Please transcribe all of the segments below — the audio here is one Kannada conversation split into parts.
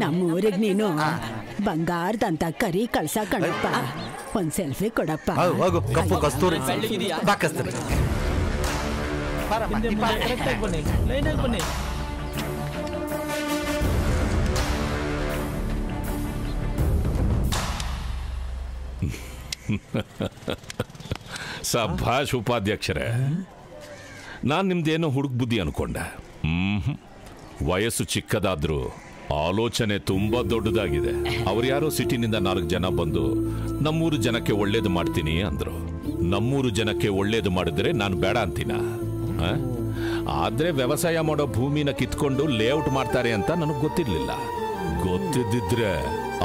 ನಮ್ಮೂರಿಗೆ ನೀನು ಬಂಗಾರದಂತ ಕರಿ ಕಳ್ಸ ಕಣಪ್ಪ. ಒಂದ್ ಸೆಲ್ಫಿ ಕೊಡಪ್ಪ. ಕಪ್ಪು ಕಸ್ತೂರಿ ಬಾಕಸ್ತಾರೆ. ಬನ್ನಿ. ಸಭಾಷ್ ಉಪಾಧ್ಯಕ್ಷರೇ, ನಾನು ನಿಮ್ದೇನೋ ಹುಡುಕ್ ಬುದ್ಧಿ ಅನ್ಕೊಂಡೆ. ವಯಸ್ಸು ಚಿಕ್ಕದಾದ್ರೂ ಆಲೋಚನೆ ತುಂಬಾ ದೊಡ್ಡದಾಗಿದೆ. ಅವ್ರು ಯಾರೋ ಸಿಟಿನಿಂದ 4 ಜನ ಬಂದು ನಮ್ಮೂರು ಜನಕ್ಕೆ ಒಳ್ಳೇದು ಮಾಡ್ತೀನಿ ಅಂದ್ರು. ನಮ್ಮೂರು ಜನಕ್ಕೆ ಒಳ್ಳೇದು ಮಾಡಿದ್ರೆ ನಾನು ಬೇಡ ಅಂತೀನ? ಆದ್ರೆ ವ್ಯವಸಾಯ ಮಾಡೋ ಭೂಮಿನ ಕಿತ್ಕೊಂಡು ಲೇಔಟ್ ಮಾಡ್ತಾರೆ ಅಂತ ನನಗೆ ಗೊತ್ತಿರ್ಲಿಲ್ಲ. ಗೊತ್ತಿದ್ದಿದ್ರೆ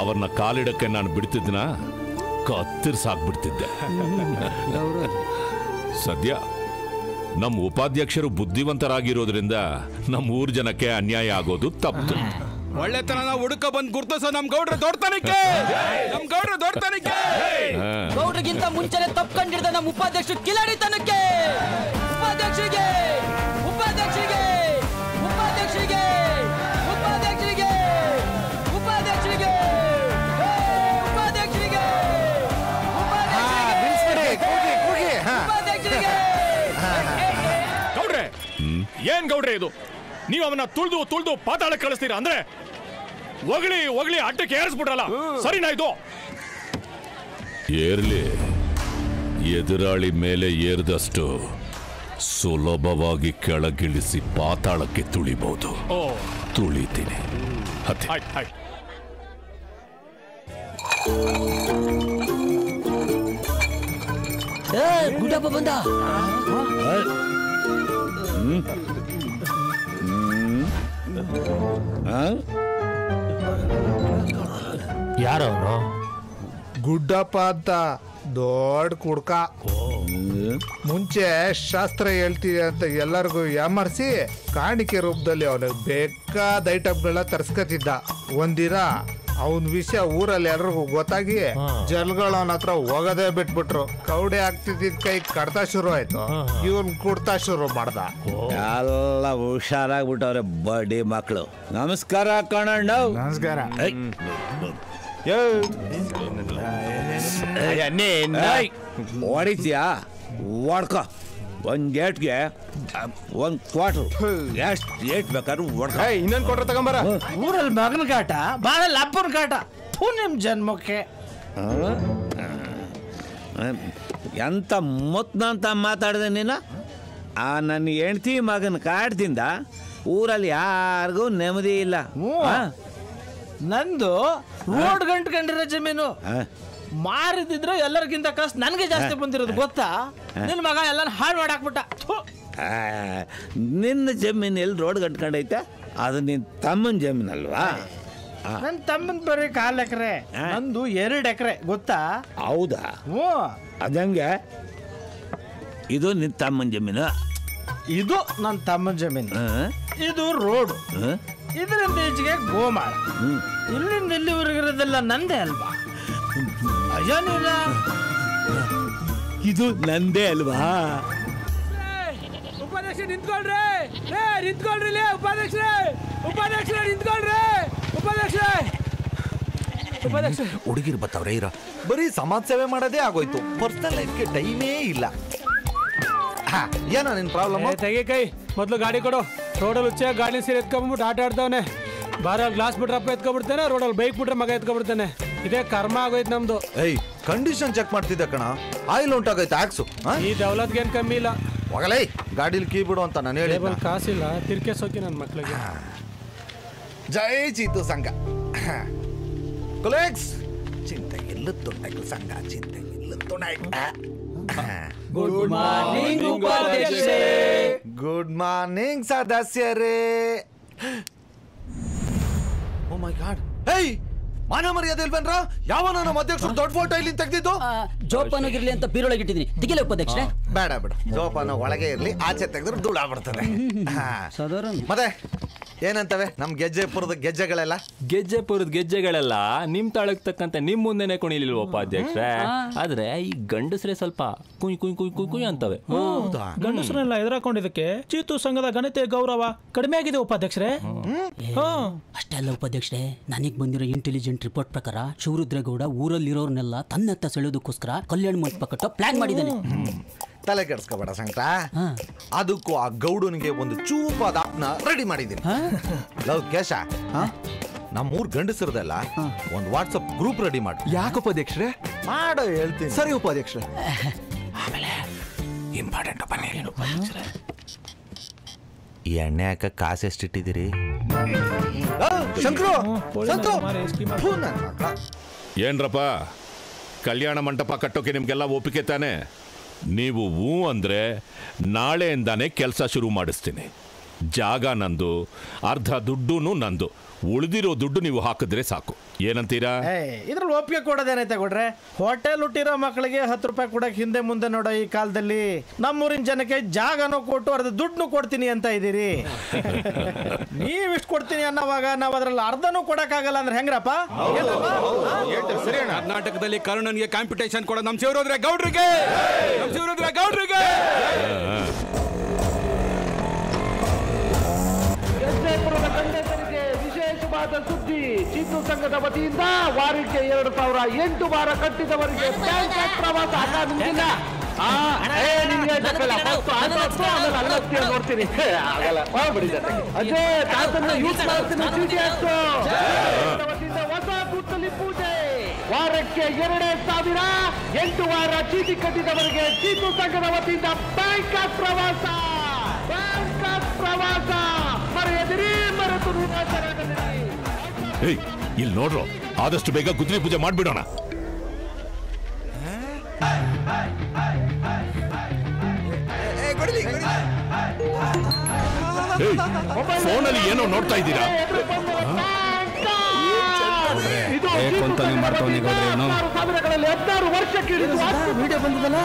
ಅವ್ರನ್ನ ಕಾಲಿಡಕ್ಕೆ ನಾನು ಬಿಡ್ತಿದ್ನ, ಕತ್ತರಿಸಾಕ್ಬಿಡ್ತಿದ್ದೆ. ಸದ್ಯ ನಮ್ಮ ಉಪಾಧ್ಯಕ್ಷರು ಬುದ್ಧಿವಂತರಾಗಿರೋದ್ರಿಂದ ನಮ್ಮ ಊರ್ ಜನಕ್ಕೆ ಅನ್ಯಾಯ ಆಗೋದು ತಪ್ಪು. ಒಳ್ಳೆತನ ಹುಡುಕ ಬಂದ್ ಗುರ್ತಿಸೋ ನಮ್ ಗೌಡ್ರ ದೊಡ್ಡತನಕ್ಕೆ, ಗೌಡ್ರಿಗಿಂತ ಮುಂಚೆನೆ ತಪ್ಕೊಂಡಿದ್ದ ನಮ್ಮ ಉಪಾಧ್ಯಕ್ಷ ಕಿಲಾಡಿತನಕ್ಕೆ. ಉಪಾಧ್ಯಕ್ಷರಿಗೆ ಉಪಾಧ್ಯಕ್ಷರಿಗೆ ಉಪಾಧ್ಯಕ್ಷರಿಗೆ ಉಪಾಧ್ಯಕ್ಷರಿಗೆ ಉಪಾಧ್ಯಕ್ಷರಿಗೆ ಗೌಡ್ರೆ, ಏನ್ ಗೌಡ್ರೆ ಇದು? ನೀವು ಅವನ್ನ ತುಳ್ದು ಪಾತಾಳ ಕಳಿಸ್ತೀರಾ ಅಂದ್ರೆ ಒಗಳಿ ಅಡ್ಡಕ್ಕೆ ಏರಿಸ್ಬಿಟ್ರಲ್ಲ, ಸರಿನಾ ಇದು? ಏರ್ಲಿ, ಎದುರಾಳಿ ಮೇಲೆ ಏರಿದಷ್ಟು ಸುಲಭವಾಗಿ ಕೆಳಗಿಳಿಸಿ ಪಾತಾಳಕ್ಕೆ ತುಳಿಬಹುದು. ತುಳಿತೀನಿ. ಗುಡ್ಡಪ್ಪ ಬಂದ. ಯಾರವನು? ಗುಡ್ಡಪ್ಪ ಅಂತ ದೊಡ್ಡ ಕುಡ್ಕ. ಮುಂಚೆ ಶಾಸ್ತ್ರ ಹೇಳ್ತೀವಿ ಅಂತ ಎಲ್ಲರಿಗೂ ಯಾಮರ್ಸಿ ಕಾಣಿಕೆ ರೂಪದಲ್ಲಿ ಅವನಿಗೆ ಬೇಕಾದ ಐಟಮ್ಗಳನ್ನ ತರ್ಸ್ಕತಿದ್ದ. ಒಂದಿನ ಅವನ ವಿಷಯ ಊರಲ್ಲಿ ಎಲ್ರಿಗೂ ಗೊತ್ತಾಗಿ ಜನಗಳು ಅವನ ಹತ್ರ ಹೋಗೋದೇ ಬಿಟ್ಬಿಟ್ರು. ಕೌಡೆ ಆಗ್ತಿದ್ದ ಕೈ ಕಡ್ತಾ ಶುರು ಆಯ್ತು. ಇವನ್ ಕುಡ್ತಾ ಶುರು ಮಾಡ್ದ. ಎಲ್ಲ ಹುಷಾರಾಗ್ಬಿಟ್ಟವ್ರೆ ಬಡ್ಡಿ ಮಕ್ಕಳು. ನಮಸ್ಕಾರ ಕಣಣ್ಣ. ನಮಸ್ಕಾರ. ಹೊಡಿತೀಯಾ? ಹೊಡ್ಕೊ. ಒಂದ್ ಗೇಟ್ಗೆ 1 ಕ್ವಾರ್ಟರ್. ಎಷ್ಟು ಏಟ್ ಬೇಕಾದ್ರು ಹೊಡ್ಕೊ. ಇನ್ನೊಂದು ಕೊಟ್ರೆ ತಗೊಂಬರ. ಊರಲ್ಲಿ ಮಗನ ಕಾಟ, ಬಾಳಲ್ಲಿ ಅಪ್ಪನ ಕಾಟ. ನಿಮ್ ಜನ್ಮಕ್ಕೆ ಎಂತ ಮುತ್ನಂತ ಮಾತಾಡಿದೆ ನೀನು? ಆ ನನ್ನ ಹೆಂಡ್ತಿ ಮಗನ ಕಾಡ್ದಿಂದ ಊರಲ್ಲಿ ಯಾರಿಗೂ ನೆಮ್ಮದಿ ಇಲ್ಲ. ನಂದು ರೋಡ್ ಗಂಟ್ಕೊಂಡಿರೋ ಜಮೀನು. ಮಾರಿದಿದ್ರೆ ಎಲ್ಲರಿಗಿಂತ ಕಷ್ಟ ನನಗೆ ಜಾಸ್ತಿ ಬಂದಿರೋದು ಗೊತ್ತಾ? ನಿನ್ನ ಮಗ ಎಲ್ಲ ಹಾಳು ಮಾಡಾಕ್ಬಿಟ್ಟ. ನಿನ್ನ ಜಮೀನು ಎಲ್ಲಿ ರೋಡ್ ಗಂಟ್ಕೊಂಡೈತೆ? ಅದು ನಿನ್ನ ತಮ್ಮನ ಜಮೀನು ಅಲ್ವಾ? ನನ್ನ ತಮ್ಮನ ಬರೀ 4 ಎಕರೆ, ನಂದು 2 ಎಕರೆ ಗೊತ್ತಾ? ಹೌದಾ? ಅದಂಗೆ ಇದು ನಿನ್ನ ತಮ್ಮನ ಜಮೀನು? ಇದು ನನ್ನ ತಮ್ಮನ ಜಮೀನು. ಇದು ರೋಡ್. ಇದರಿಂದ ಈಚೆಗೆ ಗೋಮಾಳ. ಇಲ್ಲಿಂದ ಇಲ್ಲಿವರೆಗಿರೋದೆಲ್ಲ ನಂದೇ ಅಲ್ವಾ? ಅಯ್ಯೋನಿಲ್ಲ, ಇದು ನಂದೇ ಅಲ್ವಾ? ಉಪಾಧ್ಯಕ್ಷ ನಿಂತ್ಕೊಳ್ರಿ, ನಿಂತ್ಕೊಳ್ರಿ. ಉಪಾಧ್ಯಕ್ಷ ನಿಂತ್ಕೊಳ್ರಿ. ಉಪಾಧ್ಯಕ್ಷ ಹುಡುಗಿರು ಬತ್ತವ್ರೆ ಇರೋ. ಬರೀ ಸಮಾಜ ಸೇವೆ ಮಾಡೋದೇ ಆಗೋಯ್ತು. ಪರ್ಸನಲ್ ಲೈಫ್ಗೆ ಟೈಮೇ ಇಲ್ಲ. ಏನೋ ನಿನ್ ಪ್ರಾಬ್ಲಮ್? ತೆಗೆ ಕೈ ಮೊದಲು ಗಾಡಿ ಕೊಡು. ರೋಡಲ್ಲಿ ಹುಚ್ಚ ಗಾಡಿ ಸೀರೆ ಎತ್ಕೊಂಡ್ಬಿಟ್ಟು ಆಟ ಆಡ್ತಾವನೆ. ಬಾರಲ್ಲಿ ಗ್ಲಾಸ್ ಬಿಟ್ರೆ ಅಪ್ಪ ಎತ್ಕೊಬಿಡ್ತಾನೆ, ರೋಡಲ್ಲಿ ಬೈಕ್ ಬಿಟ್ರೆ ಮಗ ಎತ್ಕೊಬಿಡ್ತಾನೆ. ಇದೇ ಕರ್ಮ ಆಗೋಯ್ತು ನಮ್ದು. ಕಂಡೀಷನ್ ಚೆಕ್ ಮಾಡ್ತಿದ್ದೆ ಕಣ. ಆಯಿಲ್ ಉಂಟಾಗೈತೆ ಆಕ್ಸು. ಈ ದೌಲತ್ಗೆ ಏನ್ ಕಮ್ಮಿ ಇಲ್ಲ. ಹೋಗಲೇ ಗಾಡಿಲಿ ಕೀ ಬಿಡು ಅಂತ ನಾನು ಹೇಳಿ. ಕಾಸಿಲ್ಲ, ತಿರ್ಕೆ ಸೋಕಿ ನನ್ನ ಮಕ್ಳಿಗೆ. ಜೈ ಚೀತು ಸಂಘ ಕೊಲೆಕ್ಸ್. ಚಿಂತೆ ಇಲ್ಲ ತೊಂಡಾಯ್ತು ಸಂಘ, ಚಿಂತೆ ಇಲ್ಲ ತೊಂಡಾಯ್ತು. ಗುಡ್ ಮಾರ್ನಿಂಗ್ ಉಪಾಧ್ಯಕ್ಷರೇ. ಗುಡ್ ಮಾರ್ನಿಂಗ್ ಸದಸ್ಯರೇ. Oh my god. ಹೇಯ್, ಮಾನ ಮರ್ಯಾದೆ ಇಲ್ವೇನ್ರ? ಯಾವ ನಮ್ಮ ಅಧ್ಯಕ್ಷರು ದೊಡ್ಡ ಫೋಟೋ ಇಲ್ಲಿ ತೆಗೆದಿದ್ದು? ಜೋಪಾನಾಗಿರ್ಲಿ ಅಂತ ಬೀರೊಳಗಿಟ್ಟಿದ್ದೀನಿ. ತೆಗಿಲೆ ಉಪಾಧ್ಯಕ್ಷರೇ. ಬೇಡ ಬಿಡು, ಜೋಪಾನ ಒಳಗೆ ಇರ್ಲಿ, ಆಚೆ ತೆಗೆದ್ರೆ ಧೂಳ ಬಿಡ್ತದೆ. ಮತ್ತೆ ಏನಂತವೆ ನಮ್ ಗೆಜ್ಜೆಪುರದ ಗೆಜ್ಜೆಗಳೆಲ್ಲ? ಗೆಜ್ಜೆಪುರದ ಗೆಜ್ಜೆಗಳೆಲ್ಲ ನಿಮ್ ತಾಳಕ್ ತಕ್ಕಂತೆ ನಿಮ್ ಮುಂದೆನೆ ಕುಣಿಲಿಲ್ವ ಉಪಾಧ್ಯಕ್ಷರೇ? ಆದ್ರೆ ಈ ಗಂಡಸ್ರೆ ಸ್ವಲ್ಪ ಕುಯ್ ಕುಯ್ ಕುಯ್ ಕುಯ್ ಕುಯ್ ಅಂತವೆ. ಗಂಡಸ್ರನ್ನೆಲ್ಲ ಎದುರಾಕೊಂಡಿದ್ದಕ್ಕೆ ಚೀತು ಸಂಘದ ಘನತೆ ಗೌರವ ಕಡಿಮೆ ಆಗಿದೆ ಉಪಾಧ್ಯಕ್ಷರೇ. ಅಷ್ಟೆಲ್ಲ ಉಪಾಧ್ಯಕ್ಷರೇ, ನನಗ್ ಬಂದಿರೋ ಇಂಟೆಲಿಜೆಂಟ್ ರಿಪೋರ್ಟ್ ಪ್ರಕಾರ ಶಿವರುದ್ರೇಗೌಡ ಊರಲ್ಲಿರೋರ್ನೆಲ್ಲ ತನ್ನತ್ತ ಸೆಳೆಯೋದಕ್ಕೋಸ್ಕರ ಕಲ್ಯಾಣ ಮಂಟಪ ಕಟ್ಟೋ ಪ್ಲಾನ್ ಮಾಡಿದ್ದಾನೆ. ತಲೆ ಕೆಡಿಸ್ಕೋಬೇಡ ಸಂಕಟ, ಅದಕ್ಕೂ ಆ ಗೌಡನಿಗೆ ಒಂದು ಚೂಪಾದ ಆಪ್ನ ರೆಡಿ ಮಾಡಿದ್ದೀನಿ. ಲವ್ ಕೇಶ, ನಮ್ಮೂರ್ ಗಂಡಸರದೆಲ್ಲ ಒಂದು ವಾಟ್ಸಪ್ ಗ್ರೂಪ್ ರೆಡಿ ಮಾಡಿ. ಯಾಕೆ ಉಪಾಧ್ಯಕ್ಷರೇ? ಮಾಡೋ ಹೇಳ್ತೀನಿ. ಸರಿ ಉಪಾಧ್ಯಕ್ಷರೇ. ಆಮೇಲೆ ಇಂಪಾರ್ಟೆಂಟ್ ಈ ಎಣ್ಣೆ ಹಾಕ ಕಾಸು ಎಷ್ಟಿಟ್ಟಿದ್ದೀರಿ? ಏನ್ರಪ್ಪ, ಕಲ್ಯಾಣ ಮಂಟಪ ಕಟ್ಟೋಕೆ ನಿಮ್ಗೆಲ್ಲ ಒಪ್ಪಿಗೆ ತಾನೆ? ನೀವು ಹೂ ಅಂದ್ರೆ ನಾಳೆಯಿಂದಾನೆ ಕೆಲಸ ಶುರು ಮಾಡಿಸ್ತೀನಿ. ಜಾಗ ನಂದು, ಅರ್ಧ ದುಡ್ಡು ನಂದು, ಉಳಿದಿರೋ ದುಡ್ಡು ನೀವು ಹಾಕಿದ್ರೆ ಸಾಕು. ಏನಂತೀರಾ? ಇದ್ರಲ್ಲಿ ಒಪ್ಪಿಗೆ ಕೊಡೋದೇನೈತೆ ಕೊಡ್ರೆ? ಹೋಟೆಲ್ ಹುಟ್ಟಿರೋ ಮಕ್ಕಳಿಗೆ 10 ರೂಪಾಯಿ ಕೊಡಕ್ಕೆ ಹಿಂದೆ ಮುಂದೆ ನೋಡೋ ಈ ಕಾಲದಲ್ಲಿ ನಮ್ಮೂರಿನ ಜನಕ್ಕೆ ಜಾಗನೂ ಕೊಟ್ಟು ಅರ್ಧ ದುಡ್ಡು ಕೊಡ್ತೀನಿ ಅಂತ ಇದ್ದೀರಿ. ನೀವಿಷ್ಟು ಕೊಡ್ತೀನಿ ಅನ್ನೋವಾಗ ನಾವು ಅದ್ರಲ್ಲಿ ಅರ್ಧನೂ ಕೊಡಕ್ಕಾಗಲ್ಲ ಅಂದ್ರೆ ಹೆಂಗ್ರಪ್ಪ? ಕರ್ನಾಟಕದಲ್ಲಿ ಕರುಣನ್ಗೆ ಕಾಂಪಿಟೇಷನ್ ಕೊಡೋ ನಮ್ ಶಿವರುದ್ರ ಗೌಡ್ರಿಗೆ, ನಮ್ ಶಿವರುದ್ರ ಗೌಡ್ರಿಗೆ. ಗೆಜ್ಜೆಪುರದ ಗಂಡಸರಿಗೆ ವಿಶೇಷವಾದ ಸುದ್ದಿ. ಚೀತು ಸಂಘದ ವತಿಯಿಂದ ವಾರಕ್ಕೆ 2008 ವಾರ ಕಟ್ಟಿದವರಿಗೆ ಬ್ಯಾಂಕಾಕ್ ಪ್ರವಾಸ. ನೋಡ್ತೀನಿ ಅಜಯ್ ತಾತನ್ನ ಯೂಸ್ ಮಾಡ್ತೀನಿ. ಹೊಸ ಗುತ್ತಲಿ ಪೂಜೆ. ವಾರಕ್ಕೆ 2,000 8 ವಾರ ಚೀಟಿ ಕಟ್ಟಿದವರಿಗೆ ಚೀತು ಸಂಘದ ವತಿಯಿಂದ ಬ್ಯಾಂಕಾಕ್ ಪ್ರವಾಸ. ಬ್ಯಾಂಕಾಕ್ ಪ್ರವಾಸ ಮರೆಯದಿರಿ, ಮರೆತು ಇಲ್ಲಿ ನೋಡ್ರು, ಆದಷ್ಟು ಬೇಗ ಗುದ್ಲಿ ಪೂಜೆ ಮಾಡ್ಬಿಡೋಣ. ಫೋನಲ್ಲಿ ಏನೋ ನೋಡ್ತಾ ಇದ್ದೀರಾ? ಸಾವಿರಗಳಲ್ಲಿ 16 ವರ್ಷಕ್ಕೆ ವಿಡಿಯೋ ಬಂದದಲ್ಲ.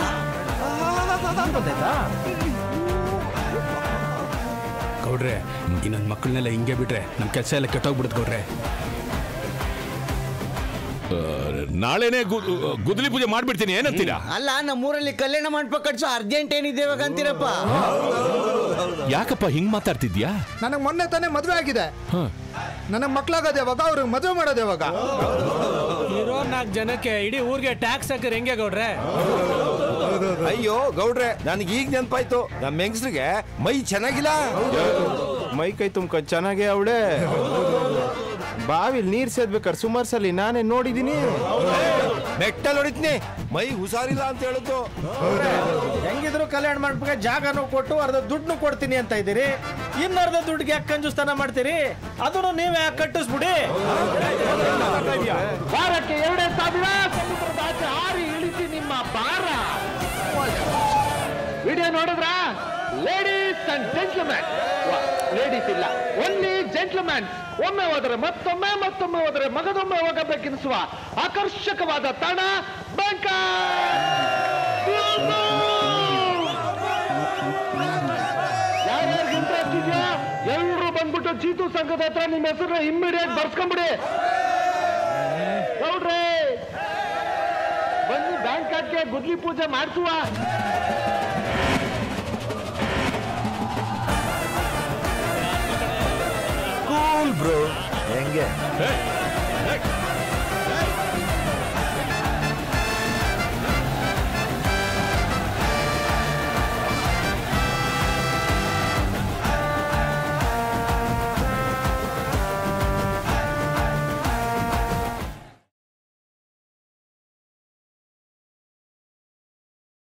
ಗೌಡ್ರೆ, ಈ ನನ್ನ ಮಕ್ಕಳನ್ನೆಲ್ಲ ಹಿಂಗೆ ಬಿಟ್ರೆ ನಮ್ಮ ಕೆಲಸ ಎಲ್ಲ ಕೆಟ್ಟೋಗ್ಬಿಡುತ್ತೆ ಗೌಡ್ರೆ. ನಾಳೆನೆ ಗುದ್ಲಿ ಪೂಜೆ ಮಾಡ್ಬಿಡ್ತೀನಿ, ಏನಂತೀರಾ? ಅಲ್ಲ, ನಮ್ಮೂರಲ್ಲಿ ಕಲ್ಯಾಣ ಮಂಟಪ ಕಟ್ಸೋ ಅರ್ಜೆಂಟ್ ಏನಿದೆ ಇವಾಗ ಅಂತೀರಪ್ಪ? ಯಾಕಪ್ಪ ಹಿಂಗ್ ಮಾತಾಡ್ತಿದ್ಯಾ? ನನಗೆ ಮೊನ್ನೆ ತಾನೇ ಮದ್ವೆ ಆಗಿದೆ. ನನಗೆ ಮಕ್ಳಾಗದೆ ಯಾವಾಗ, ಅವ್ರಿಗೆ ಮದುವೆ ಮಾಡೋದು ಯಾವಾಗ? ಇರೋ 4 ಜನಕ್ಕೆ ಇಡೀ ಊರಿಗೆ ಟ್ಯಾಕ್ಸ್ ಹಾಕಿದ್ರೆ ಹೆಂಗೆ ಗೌಡ್ರೆ? ಅಯ್ಯೋ ಗೌಡ್ರೆ, ನನಗೆ ಈಗ ನೆನಪಾಯ್ತು, ನಮ್ಮ ಹೆಂಗಸ್ರಿಗೆ ಮೈ ಚೆನ್ನಾಗಿಲ್ಲ. ಮೈ ಕೈ ತುಂಬ ಚೆನ್ನಾಗೇ ಅವಳೆ. ಬಾವಿಲ್ ನೀರ್ ಸೇದ್ಬೇಕಾದ್ರೆ ಸುಮಾರು ಸಲ ನಾನೇ ನೋಡಿದೀನಿ. ಬೆಟ್ಟಲ್ಲಿ ಹೊಡಿತೀನಿ, ಮೈ ಹುಷಾರಿಲ್ಲ ಅಂತ ಹೇಳುದು. ಹೆಂಗಿದ್ರು ಕಲ್ಯಾಣ ಮಂಟಪಕ್ಕೆ ಜಾಗನೂ ಕೊಟ್ಟು ಅರ್ಧ ದುಡ್ಡು ಕೊಡ್ತೀನಿ ಅಂತ ಇದ್ದೀರಿ. ಇನ್ನರ್ಧ ದುಡ್ಡಿಗೆ ಯಾಕೆ ಕಂಜುಸ್ತಾನ ಮಾಡ್ತೀರಿ? ಅದನ್ನು ನೀವೇ ಯಾಕೆ ಕಟ್ಟಿಸ್ಬಿಡಿ. ವಾರಕ್ಕೆ 2,000 ಸಮುದ್ರದ ಆಚೆ ಹಾರಿ ಇಳಿಸಿ ನಿಮ್ಮ ಭಾರ. ವಿಡಿಯೋ ನೋಡಿದ್ರ? Ladies and gentleman. ಲೇಡೀಸ್ ಇಲ್ಲ, ಓನ್ಲಿ ಜೆಂಟ್ಲ್ಮ್ಯಾನ್. ಒಮ್ಮೆ ಹೋದರೆ ಮತ್ತೊಮ್ಮೆ, ಮತ್ತೊಮ್ಮೆ ಹೋದರೆ ಮಗದೊಮ್ಮೆ ಹೋಗಬೇಕೆನಿಸುವ ಆಕರ್ಷಕವಾದ ತಾಣ ಬ್ಯಾಂಕಾಕ್. ಯಾರ್ಯಾರಿಗೆ ಇಂಟ್ರೆಸ್ಟ್ ಇದೆಯಾ ಎಲ್ಲರೂ ಬಂದ್ಬಿಟ್ಟು ಚೀತು ಸಂಘದ ಹತ್ರ ನಿಮ್ಮ ಹೆಸರನ್ನ ಇಮ್ಮಿಡಿಯೇಟ್ ಬರ್ಸ್ಕೊಂಬಿಡಿ. ನೋಡ್ರಿ, ಬನ್ನಿ ಬ್ಯಾಂಕಾಕ್ಗೆ ಗುದ್ಲಿ ಪೂಜೆ ಮಾಡಿಸುವ. ಕೂಲ್ ಬ್ರೋ, ಹೆಂಗೆ